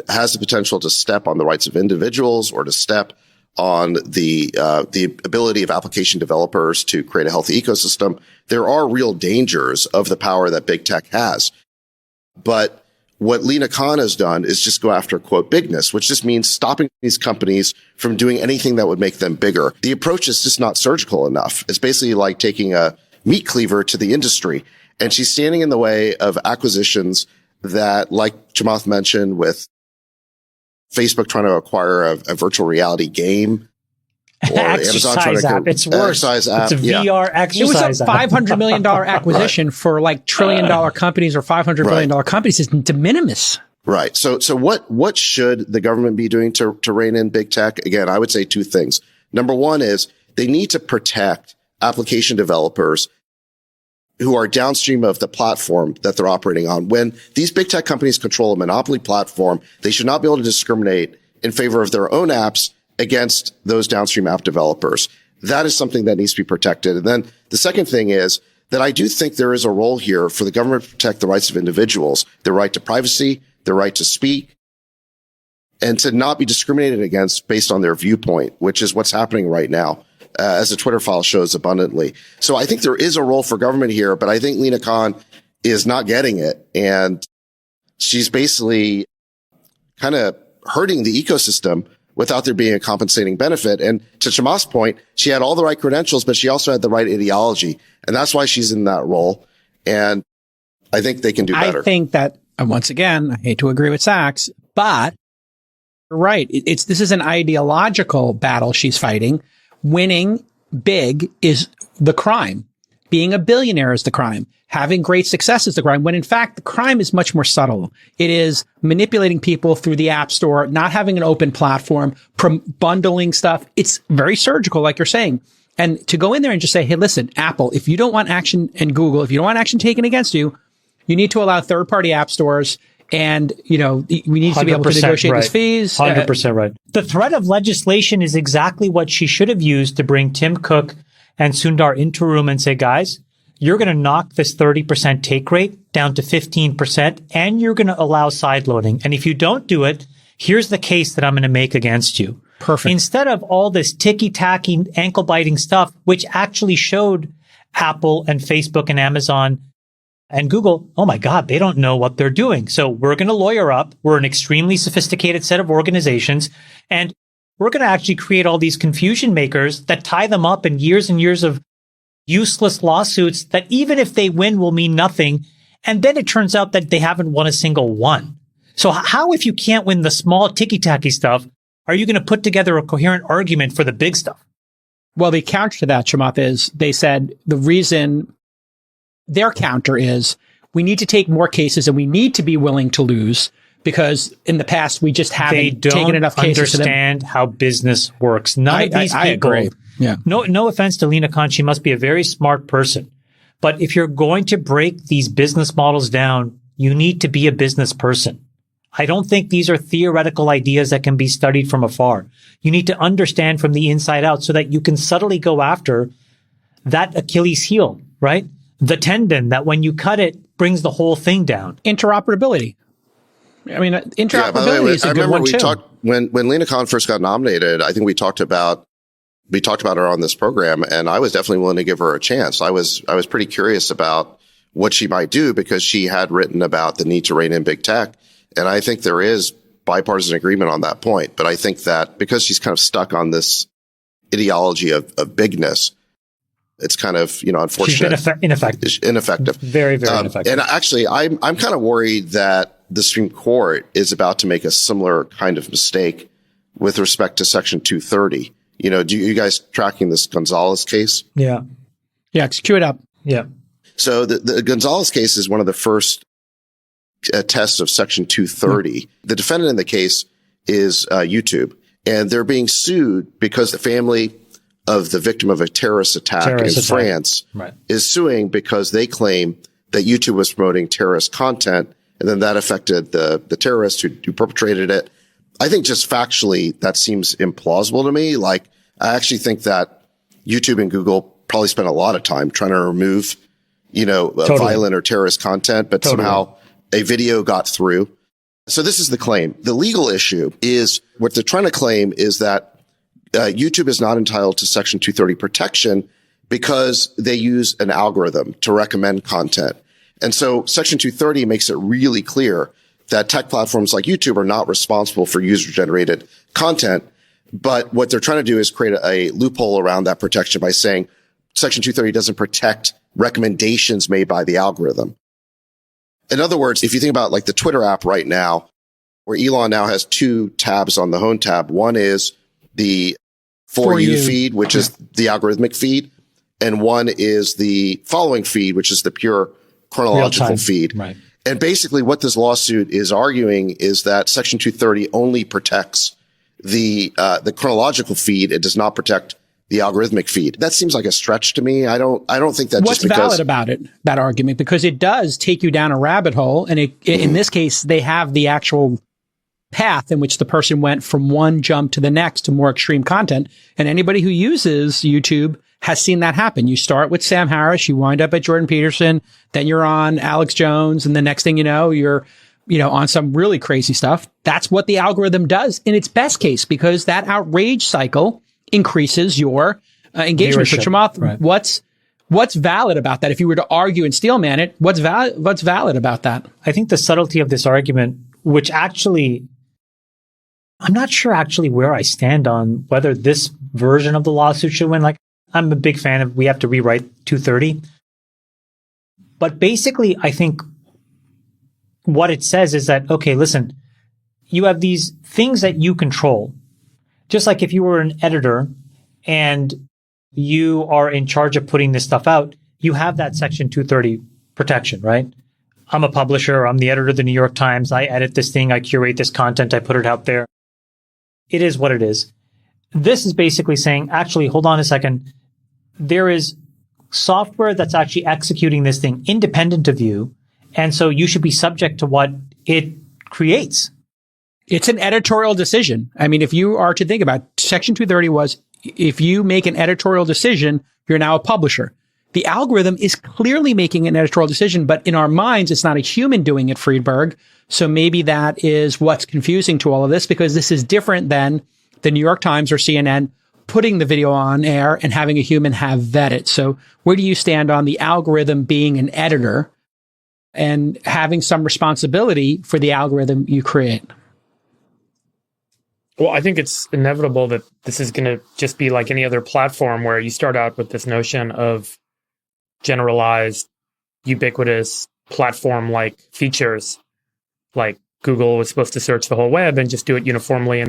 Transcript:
has the potential to step on the rights of individuals or to step on the ability of application developers to create a healthy ecosystem. There are real dangers of the power that big tech has. But what Lena Khan has done is just go after, quote, bigness, which just means stopping these companies from doing anything that would make them bigger. The approach is just not surgical enough. It's basically like taking a meat cleaver to the industry. And she's standing in the way of acquisitions that, like Chamath mentioned, with Facebook trying to acquire a virtual reality game, or Amazon trying to app. It's worse. Exercise app. It's a VR exercise app. It was a $500 million acquisition right. for like $1 trillion companies or $500 billion companies. It's de minimis. Right. So what should the government be doing to rein in big tech? Again, I would say two things. Number one is they need to protect application developers who are downstream of the platform that they're operating on. When these big tech companies control a monopoly platform, they should not be able to discriminate in favor of their own apps against those downstream app developers. That is something that needs to be protected. And then the second thing is that I do think there is a role here for the government to protect the rights of individuals, their right to privacy, their right to speak, and to not be discriminated against based on their viewpoint, which is what's happening right now. As the Twitter file shows abundantly. So I think there is a role for government here, but I think Lena Khan is not getting it. And she's basically kind of hurting the ecosystem without there being a compensating benefit. And to Chamath's point, she had all the right credentials, but she also had the right ideology. And that's why she's in that role. And I think they can do better. I think that, once again, I hate to agree with Sachs, but you're right. This is an ideological battle she's fighting. Winning big is the crime. Being a billionaire is the crime. Having great success is the crime, when in fact, the crime is much more subtle. It is manipulating people through the app store, not having an open platform, bundling stuff. It's very surgical, like you're saying. And to go in there and just say, hey, listen, Apple, if you don't want action, and Google, if you don't want action taken against you, you need to allow third-party app stores. And, we need to be able to negotiate right. these fees. 100% right. The threat of legislation is exactly what she should have used to bring Tim Cook and Sundar into a room and say, guys, you're going to knock this 30% take rate down to 15%, and you're going to allow sideloading. And if you don't do it, here's the case that I'm going to make against you. Perfect. Instead of all this ticky-tacky, ankle-biting stuff, which actually showed Apple and Facebook and Amazon and Google, oh my God, they don't know what they're doing. So we're going to lawyer up. We're an extremely sophisticated set of organizations, and we're going to actually create all these confusion makers that tie them up in years and years of useless lawsuits that even if they win will mean nothing. And then it turns out that they haven't won a single one. So how, if you can't win the small ticky-tacky stuff, are you going to put together a coherent argument for the big stuff? Well, the counter to that, Chamath, is they said the reason their counter is we need to take more cases and we need to be willing to lose because in the past we just haven't taken enough cases. They don't understand how business works. None of these people. I agree. Yeah. No offense to Lena Khan. She must be a very smart person. But if you're going to break these business models down, you need to be a business person. I don't think these are theoretical ideas that can be studied from afar. You need to understand from the inside out so that you can subtly go after that Achilles heel, right? The tendon that when you cut it brings the whole thing down. Interoperability. I mean, interoperability is a good one too. When Lena Khan first got nominated, I think we talked about her on this program, and I was definitely willing to give her a chance. I was pretty curious about what she might do because she had written about the need to rein in big tech. And I think there is bipartisan agreement on that point. But I think that because she's kind of stuck on this ideology of bigness, it's kind of, unfortunate. She's been ineffective. Very, very ineffective. And actually, I'm kind of worried that the Supreme Court is about to make a similar kind of mistake with respect to Section 230. Do you guys tracking this Gonzalez case? Yeah. Yeah, cue it up. Yeah. So the Gonzalez case is one of the first tests of Section 230. Mm-hmm. The defendant in the case is YouTube, and they're being sued because the family of the victim of a terrorist attack in France is suing because they claim that YouTube was promoting terrorist content, and then that affected the terrorist who perpetrated it. I think just factually, that seems implausible to me. Like, I actually think that YouTube and Google probably spent a lot of time trying to remove, violent or terrorist content, but somehow a video got through. So this is the claim. The legal issue is what they're trying to claim is that YouTube is not entitled to Section 230 protection because they use an algorithm to recommend content. And so Section 230 makes it really clear that tech platforms like YouTube are not responsible for user-generated content. But what they're trying to do is create a loophole around that protection by saying Section 230 doesn't protect recommendations made by the algorithm. In other words, if you think about like the Twitter app right now, where Elon now has two tabs on the home tab. One is the For You feed, which is the algorithmic feed. And one is the following feed, which is the pure chronological feed. Right. And basically what this lawsuit is arguing is that Section 230 only protects the chronological feed. It does not protect the algorithmic feed. That seems like a stretch to me. I don't think that What's valid about it, that argument? Because it does take you down a rabbit hole. And in this case, they have the actual path in which the person went from one jump to the next to more extreme content. And anybody who uses YouTube has seen that happen. You start with Sam Harris, you wind up at Jordan Peterson, then you're on Alex Jones, and the next thing you know, you're on some really crazy stuff. That's what the algorithm does in its best case, because that outrage cycle increases your engagement. Right. What's valid about that? If you were to argue and steelman it, what's valid about that? I think the subtlety of this argument, which actually, I'm not sure actually where I stand on whether this version of the lawsuit should win. Like, I'm a big fan of, we have to rewrite 230. But basically, I think what it says is that, okay, listen, you have these things that you control. Just like if you were an editor and you are in charge of putting this stuff out, you have that Section 230 protection, right? I'm a publisher. I'm the editor of the New York Times. I edit this thing. I curate this content. I put it out there. It is what it is. This is basically saying, actually, hold on a second. There is software that's actually executing this thing independent of you. And so you should be subject to what it creates. It's an editorial decision. I mean, if you are to think about it, Section 230 was, if you make an editorial decision, you're now a publisher. The algorithm is clearly making an editorial decision, but in our minds, it's not a human doing it, Friedberg. So maybe that is what's confusing to all of this, because this is different than the New York Times or CNN putting the video on air and having a human have vet it. So where do you stand on the algorithm being an editor and having some responsibility for the algorithm you create? Well, I think it's inevitable that this is going to just be like any other platform where you start out with this notion of generalized, ubiquitous platform-like features. Like Google was supposed to search the whole web and just do it uniformly, and